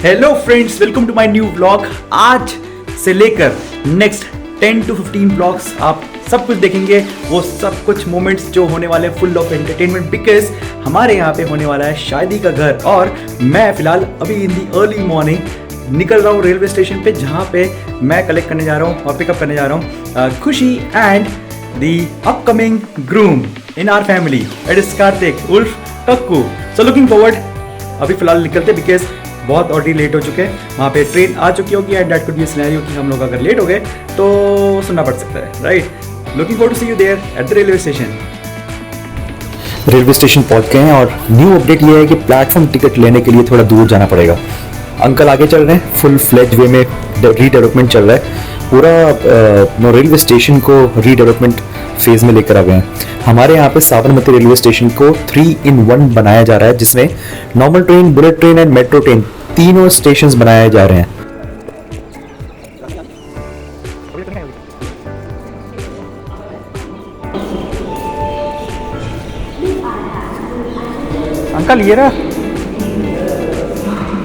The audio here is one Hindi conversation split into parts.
Hello friends, welcome to my new vlog. आज से लेकर नेक्स्ट 10 to 15 व्लॉग्स आप सब कुछ देखेंगे। वो सब कुछ मोमेंट्स जो होने वाले फुल ऑफ एंटरटेनमेंट, बिकॉज हमारे यहाँ पे होने वाला है शादी का घर। और मैं फिलहाल अभी इन दी अर्ली मॉर्निंग निकल रहा हूँ रेलवे स्टेशन पे, जहाँ पे मैं कलेक्ट करने जा रहा हूँ और पिकअप करने जा रहा हूँ Khushi and the upcoming groom in our family. It is Kartik उर्फ कक्कू। So looking forward. अभी फिलहाल निकलते बिकॉज बहुत ऑलरेडी लेट हो चुके हैं। वहाँ पे ट्रेन आ चुकी होगी and that could be a scenario कि हम लोग अगर लेट हो गए तो सुनना पड़ सकता है, right. Looking forward to see you there at the railway station. Railway station पहुंच गए हैं और न्यू अपडेट ये है कि प्लेटफॉर्म टिकट लेने के लिए थोड़ा दूर जाना पड़ेगा। अंकल आगे चल रहे हैं, फुल फ्लेज वे में रीडेवलपमेंट चल रहा है। पूरा रेलवे स्टेशन को रीडेवलपमेंट फेज में लेकर आ गए हैं। हमारे यहाँ पे साबरमती रेलवे स्टेशन को 3-in-1 बनाया जा रहा है, जिसमें normal train, bullet train and metro train तीनों स्टेशंस बनाए जा रहे हैं। अंकल ये रहा,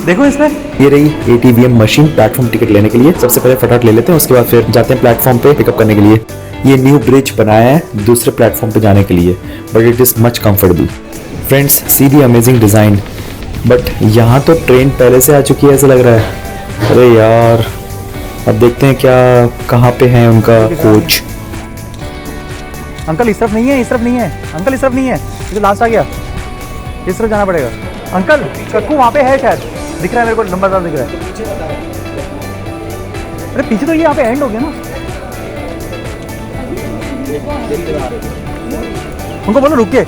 देखो इसमें ये रही ATVM मशीन प्लेटफॉर्म टिकट लेने के लिए। सबसे पहले फटाफट ले लेते हैं, उसके बाद फिर जाते हैं प्लेटफॉर्म पे पिकअप करने के लिए। ये न्यू ब्रिज बनाया है दूसरे प्लेटफॉर्म पे जाने के लिए, but it is much comfortable. Friends, see the amazing design. But यहाँ तो ट्रेन पहले से आ चुकी है ऐसा लग रहा है। अरे यार, अब देखते हैं क्या कहाँ पे है उनका कोच। अंकल इस तरफ नहीं है, इस तरफ नहीं है अंकल, इस तरफ नहीं है, ये लास्ट आ गया, इस तरफ जाना पड़ेगा। अंकल कक्कू वहाँ पे है शायद, दिख रहा है मेरे को, नंबरदार दिख रहा है। अरे पीछे तो ये यहाँ पे एंड हो गया ना। उनको बोलो रुक के,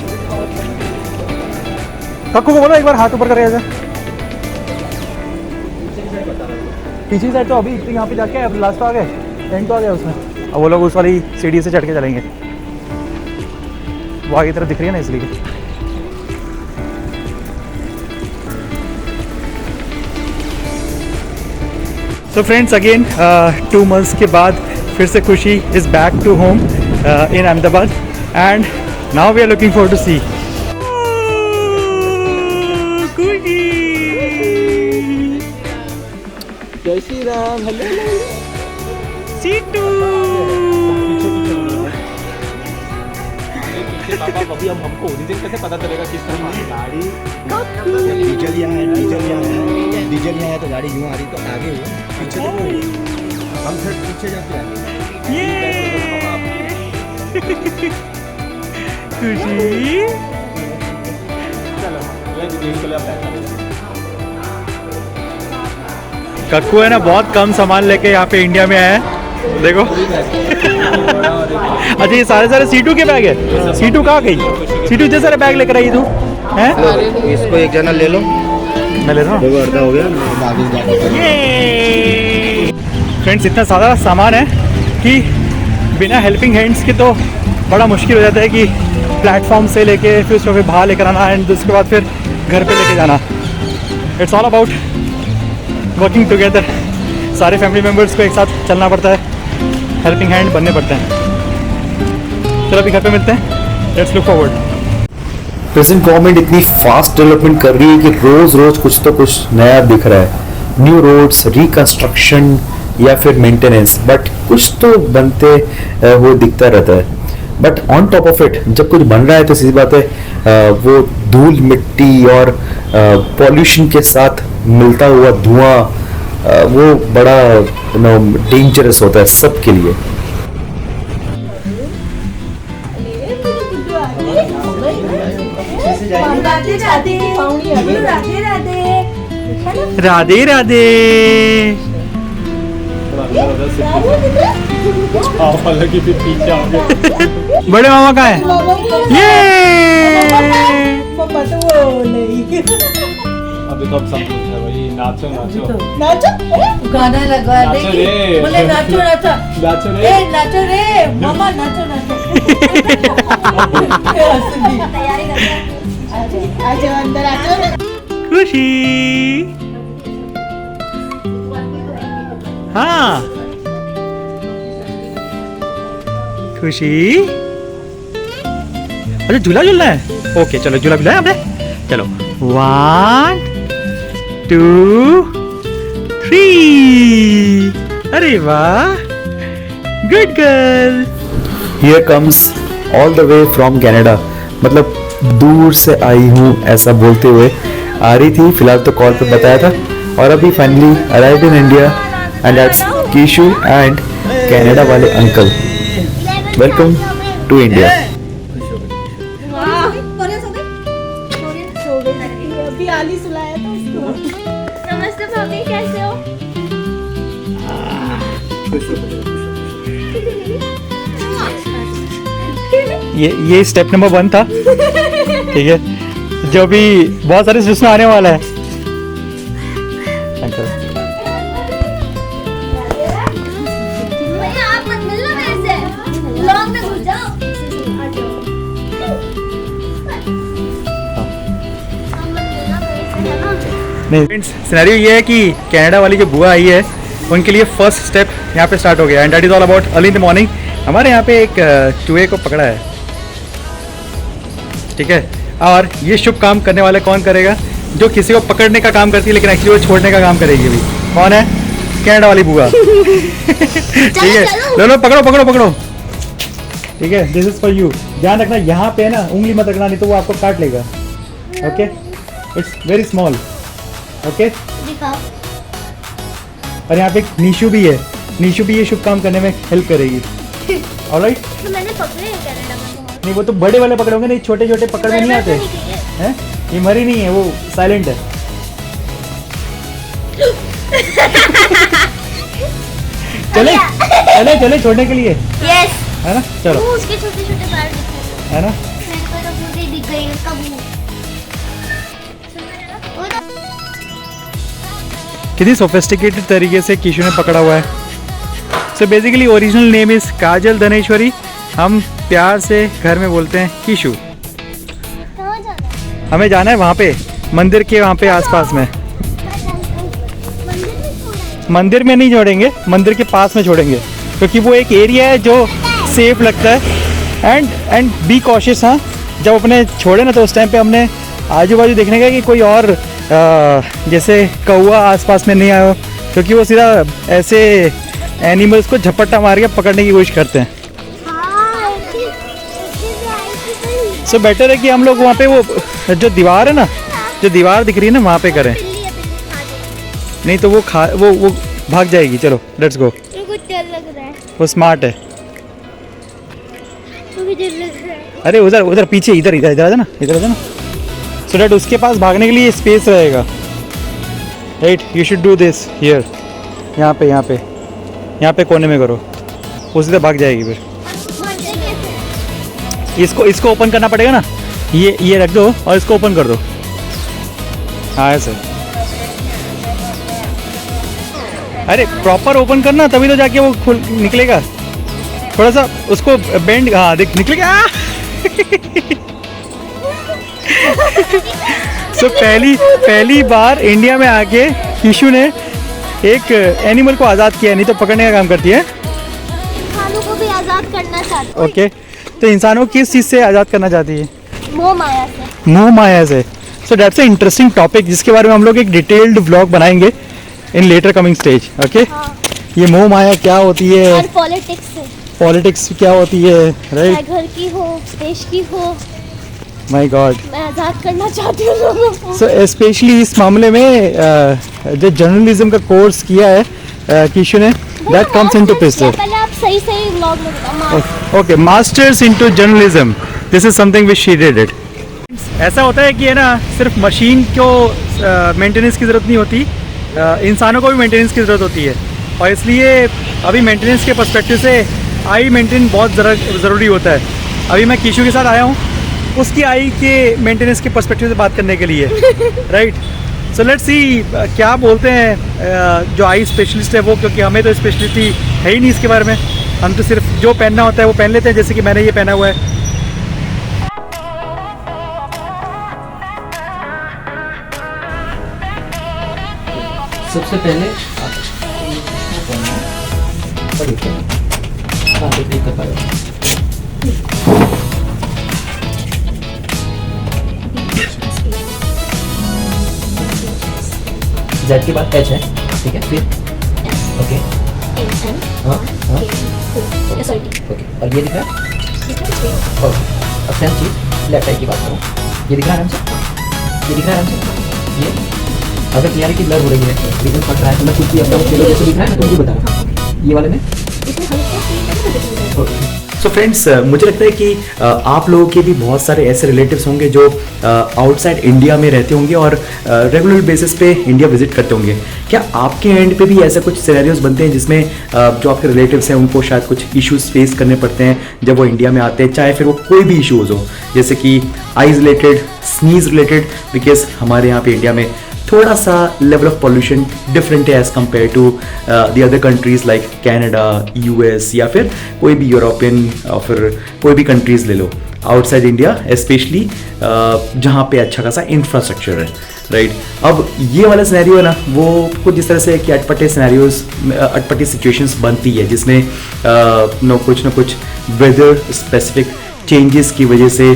कक्कू को बोलो एक बार हाथ ऊपर करे ऐसे। पीछे साइड तो अभी यहाँ पे जाके अब लास्ट तो आ गए, एंड तो आ गया उसमें। अब वो लोग उस वाली सीढ़ी से चढ़ के चलेंगे, वो आगे तरफ दिख रही है ना इसलिए। So friends, again 2 months के बाद फिर से खुशी is back to home in Ahmedabad and now we are looking forward to see खुशी। जय श्री राम। Hello situ. अभी हमको ओरिजिन कैसे पता चलेगा किस तरह गाड़ी डीजल यहाँ है, डीजल यहाँ है तो गाड़ी यूँ आ रही तो आगे हो, पीछे देखो, हम फिर पीछे जाते हैं। खुशी कक्कू है ना, बहुत कम सामान लेके यहाँ पे इंडिया में आया है, देखो। अच्छा ये सारे सीटू के बैग है। सीटू कहाँ गई? सीटू इतने सारे बैग लेकर आई तू हैं? इसको एक जना ले लो, मैं ले रहा हूँ। अर्धा हो गया। फ्रेंड्स, इतना सारा सामान है कि बिना हेल्पिंग हैंड्स के तो बड़ा मुश्किल हो जाता है कि प्लेटफॉर्म से लेके फिर उसको फिर बाहर लेकर आना एंड उसके बाद फिर घर पे लेके जाना। It's all about working together. सारे फैमिली मेम्बर्स को एक साथ चलना पड़ता है, हेल्पिंग हैंड बनने पड़ते हैं। चलो अभी घर पे मिलते हैं, let's look forward. Present government इतनी फास्ट डेवलपमेंट कर रही है कि रोज रोज कुछ तो कुछ नया दिख रहा है। न्यू रोड्स, रिकंस्ट्रक्शन या फिर मेंटेनेंस, बट कुछ तो बनते हुए दिखता रहता है। But on top of it जब कुछ बन रहा है तो सीधी बात है वो धूल मिट्टी और पॉल्यूशन के साथ मिलता हुआ धुआं वो बड़ा डेंजरस होता है सबके लिए। राधे राधे। बड़े मामा कहाँ है? ये अभी तो अब सब कुछ है भाई। नाचो नाचो नाचो, गाना लगा दे, बोले नाचो नाचो नाचो रे, ए नाचो रे मामा, नाचो नाचो। तैयारी कर, आजो अंदर आजो। खुशी। हाँ खुशी। अच्छा झूला झूलना है, ओके चलो झूला झूला है हमने। चलो 1 2 3. अरे वाह, good girl. Here comes all the way from Canada, मतलब दूर से आई हूँ ऐसा बोलते हुए आ रही थी. फिलहाल तो कॉल पे बताया था, और अभी finally arrived in India, and that's Keeshu and Canada वाले अंकल. Welcome to India. अभी आली सुलाया था उसको. नमस्ते भाभी, कैसे हो? ये स्टेप नंबर 1 था. ठीक है, जो भी बहुत सारे जिसमें आने वाला है. अंकल भैया आप मत मिलना मेरे से, लॉन्ग में घुस जाओ. आप मत मिलना मेरे से, है ना? नहीं फ्रेंड्स, सिनेरियो ये है कि कनाडा वाली जो बुआ आई है उनके लिए फर्स्ट स्टेप यहाँ पे स्टार्ट हो गया. And that is all about early in the morning. हमारे यहाँ पे एक चूहे को पकड़ा है. ठीक है, और ये शुभ काम करने वाला कौन करेगा? जो किसी को पकड़ने का काम करती है लेकिन एक्चुअली वो छोड़ने का काम करेगी. अभी कौन है? कनाडा वाली बुआ. ठीक है, लो पकड़ो पकड़ो पकड़ो. ठीक है, दिस इज फॉर यू. ध्यान रखना यहाँ पे है ना, उंगली मत रखना, नहीं तो वो आपको काट लेगा. Okay, it's very small. Okay, दिखाओ. और यहाँ पे एक नीशू भी है. नीशू भी ये शुभ काम करने में हेल्प करेगी. ऑलराइट. तो मैंने पकड़े हैं कनाडा में बहुत. नहीं, वो तो बड़े वाले पकड़ोगे, नहीं छोटे छोटे पकड़ में नहीं आते हैं. ये मरी नहीं है, वो साइलेंट है. चले चले चले छोड़ने के लिए, यस. है ना? चलो, वो उसके छोटे छोटे पैर दिख रहे हैं. है ना? मेरे को तो पूरी दिख गई उसका मुंह. वो तो कितनी सोफिस्टिकेटेड तरीके से कीशु ने पकड़ा हुआ है. So basically original name is Kajal Dhaneshwari. हम प्यार से घर में बोलते हैं कीशु. कहाँ जाना है? हमें जाना है वहाँ पे, मंदिर के वहाँ पे आसपास में. मंदिर में छोड़ा है. मंदिर में नहीं छोड़ेंगे, मंदिर के पास में छोड़ेंगे, क्योंकि वो एक एरिया है जो सेफ लगता है. And be cautious. हाँ, जब अपने छोड़े ना तो उस टाइम पे हमने आजू बाजू देखने का कि कोई और जैसे कौवा आसपास में नहीं आया हो, क्योंकि वो सीधा ऐसे एनिमल्स को झपट्टा मार के पकड़ने की कोशिश करते हैं. हाँ, ऐसी भी आई थी कहीं. सो बेटर है कि हम लोग वहाँ पे वो जो दीवार है ना, जो दीवार दिख रही है ना, वहाँ पे करें. बिल्ली है, बिल्ली खा जाएगी. नहीं तो वो भाग जाएगी. चलो लेट्स गो. मेरे को डर लग रहा है. वो स्मार्ट है. मुझे डर लग रहा है. अरे उधर उधर पीछे, इधर इधर इधर आ जाना, इधर आ जाना, सो डैट उसके पास भागने के लिए स्पेस रहेगा. Right, you should do this here. यहाँ पे यहाँ पे यहाँ पे कोने में करो, वो सीधे भाग जाएगी. फिर मरते कैसे? इसको ओपन करना पड़ेगा ना. ये रख दो और इसको ओपन कर दो. हाँ ऐसे. अरे प्रॉपर ओपन करना, तभी तो जाके वो खुल निकलेगा. थोड़ा सा उसको बेंड. हाँ देख निकलेगा. सो पहली बार इंडिया में आके कीशु ने एक एनिमल को आज़ाद किया, नहीं तो पकड़ने का काम करती है. इंसानों को भी आजाद करना चाहती हूँ. ओके, तो इंसानों को किस चीज़ से आज़ाद करना चाहती है? मोह माया से. मोह माया से. So that's a interesting topic, जिसके बारे में हम लोग एक डिटेल्ड व्लॉग बनाएंगे इन लेटर कमिंग स्टेज. ओके, हाँ. ये मोह माया क्या होती है, और पॉलिटिक्स से. पॉलिटिक्स क्या होती है. चाहे राइट, घर की हो, देश की हो, माय गॉड. मैं आजाद करना चाहती हूँ लोगों को. सो स्पेशली इस मामले में जो जर्नलिज्म का कोर्स किया है कीशु ने, दैट कम्स इनटू पिक्चर. पहले आप सही व्लॉग में बताओ. Okay, masters into journalism, this is something which she did it. ऐसा होता है कि है ना, सिर्फ मशीन को मेंटेनेंस की ज़रूरत नहीं होती, इंसानों को भी मेंटेनेंस की ज़रूरत होती है. और इसलिए अभी मेंटेनेंस के पर्सपेक्टिव से आई मेंटेन बहुत ज़रूरी होता है. अभी मैं कीशु के साथ आया हूँ उसकी आई के मेंटेनेंस के पर्सपेक्टिव से बात करने के लिए. राइट, सो लेट्स सी क्या बोलते हैं जो आई स्पेशलिस्ट है वो, क्योंकि हमें तो स्पेशलिटी है ही नहीं इसके बारे में. हम तो सिर्फ जो पहनना होता है वो पहन लेते हैं, जैसे कि मैंने ये पहना हुआ है. सबसे पहले आप इसको पढ़ना है, पढ़िए, हाँ तो ठीक है. जेड के बाद एच है. ठीक है, फिर ओके हाँ हाँ ओके, और ये दिख रहा है ओके। अब सेम चीज़ लेफ्ट साइड की बात करूँ, ये दिख रहा है आराम से, ये दिख रहा है आराम से, ये अगर क्लियरिटी ब्लर हो रही है, रीजन पड़ रहा है, तो मैं कुछ भी अपना जैसे दिख रहा है ना, तुमको बता रहा हूँ ये वाले में। सो फ्रेंड्स, मुझे लगता है कि आप लोगों के भी बहुत सारे ऐसे रिलेटिव्स होंगे जो आउटसाइड इंडिया में रहते होंगे और रेगुलर बेसिस पे इंडिया विजिट करते होंगे। क्या आपके एंड पे भी ऐसे कुछ सिनेरियोज बनते हैं जिसमें जो आपके रिलेटिव्स हैं उनको शायद कुछ इश्यूज फेस करने पड़ते हैं जब वो इंडिया में आते हैं, चाहे फिर वो कोई भी इश्यूज हो, जैसे कि eyes related, sneeze related, because हमारे यहाँ पे इंडिया में थोड़ा सा लेवल ऑफ पॉल्यूशन डिफरेंट है as compare to the other countries like Canada, US या फिर कोई भी यूरोपियन और फिर कोई भी कंट्रीज ले लो आउटसाइड इंडिया, स्पेशली जहाँ पे अच्छा खासा इंफ्रास्ट्रक्चर है, राइट। अब ये वाला सिनेरियो है ना, वो कुछ इस तरह से कि अटपटे सिनेरियोज, अटपटी सिचुएशंस बनती है जिसमें कुछ ना कुछ वेदर स्पेसिफिक चेंजेस की वजह से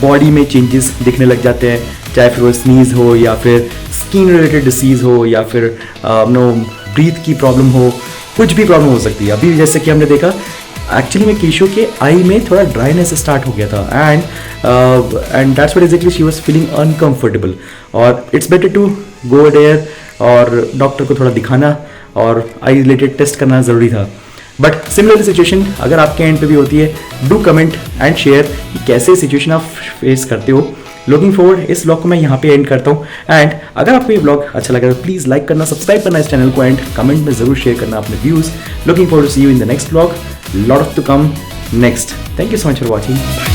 बॉडी में चेंजेस दिखने लग जाते हैं, चाहे फिर वो स्नीज हो या फिर स्किन रिलेटेड डिसीज़ हो या फिर ब्रीथ की प्रॉब्लम हो, कुछ भी प्रॉब्लम हो सकती है। अभी जैसे कि हमने देखा एक्चुअली में कीशो के आई में थोड़ा ड्राइनेस स्टार्ट हो गया था and that's what exactly she was feeling uncomfortable, और it's better to go there और डॉक्टर को थोड़ा दिखाना और आई रिलेटेड टेस्ट करना ज़रूरी था। बट सिमिलर सिचुएशन अगर आपके एंड पे भी होती है, डू कमेंट एंड शेयर कि कैसे सिचुएशन आप फेस करते हो। लुकिंग फॉरवर्ड, इस ब्लॉग को मैं यहाँ पे एंड करता हूँ एंड अगर आपको ये ब्लॉग अच्छा लगा तो प्लीज़ लाइक करना, सब्सक्राइब करना इस चैनल को एंड कमेंट में ज़रूर शेयर करना अपने views. Looking forward to see you in the next blog, lot of to come next. Thank you so much for watching.